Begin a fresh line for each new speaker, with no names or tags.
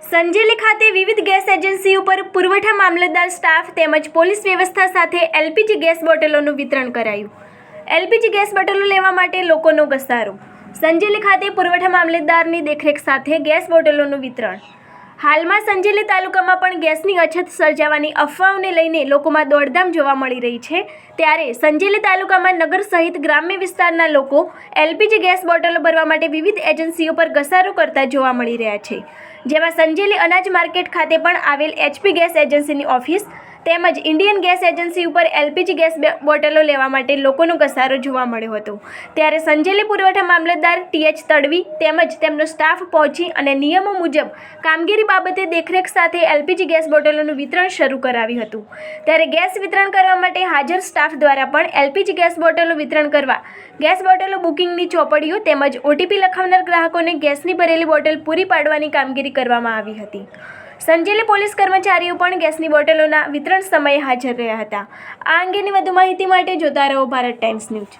સંજેલી ખાતે વિવિધ gas agency ઉપર પુરવઠા મામલતદાર સ્ટાફ તેમજ પોલીસ વ્યવસ્થા સાથે એલપીજી ગેસ બોટલોનું વિતરણ કરાયું. એલપીજી ગેસ બોટલો લેવા માટે લોકોનો ઘસારો. સંજેલી ખાતે પુરવઠા મામલતદારની દેખરેખ સાથે ગેસ બોટલોનું વિતરણ. હાલમાં સંજેલી તાલુકામાં પણ ગેસની અછત સર્જાવાની અફવાઓને લઈને લોકોમાં દોડધામ જોવા મળી રહી છે. ત્યારે સંજેલી તાલુકામાં નગર સહિત ગ્રામ્ય વિસ્તારના લોકો એલપીજી ગેસ બોટલો ભરવા માટે વિવિધ એજન્સીઓ પર ઘસારો કરતા જોવા મળી રહ્યા છે. જેમાં સંજેલી અનાજ માર્કેટ ખાતે પણ આવેલ એચપી ગેસ એજન્સીની ઓફિસ તેમજ ઇન્ડિયન ગેસ એજન્સી ઉપર એલપીજી ગેસ બોટલો લેવા માટે લોકોનો ઘસારો જોવા મળ્યો હતો. ત્યારે સંજેલી પુરવઠા મામલતદાર ટીએચ તડવી તેમજ તેમનો સ્ટાફ પહોંચી અને નિયમો મુજબ કામગીરી બાબતે દેખરેખ સાથે એલપીજી ગેસ બોટલોનું વિતરણ શરૂ કરાવ્યું હતું. ત્યારે ગેસ વિતરણ કરવા માટે હાજર સ્ટાફ દ્વારા પણ એલપીજી ગેસ બોટલો વિતરણ કરવા ગેસ બોટલો બુકિંગની ચોપડીઓ તેમજ ઓટીપી લખાવનાર ગ્રાહકોને ગેસની ભરેલી બોટલ પૂરી પાડવાની કામગીરી કરવામાં આવી હતી. સંજેલી પોલીસ કર્મચારીઓ પણ ગેસની બોટલોના વિતરણ સમયે હાજર રહ્યા હતા. આ અંગેની વધુ માહિતી માટે જોતા રહો ભારત ટાઈમ્સ ન્યૂઝ.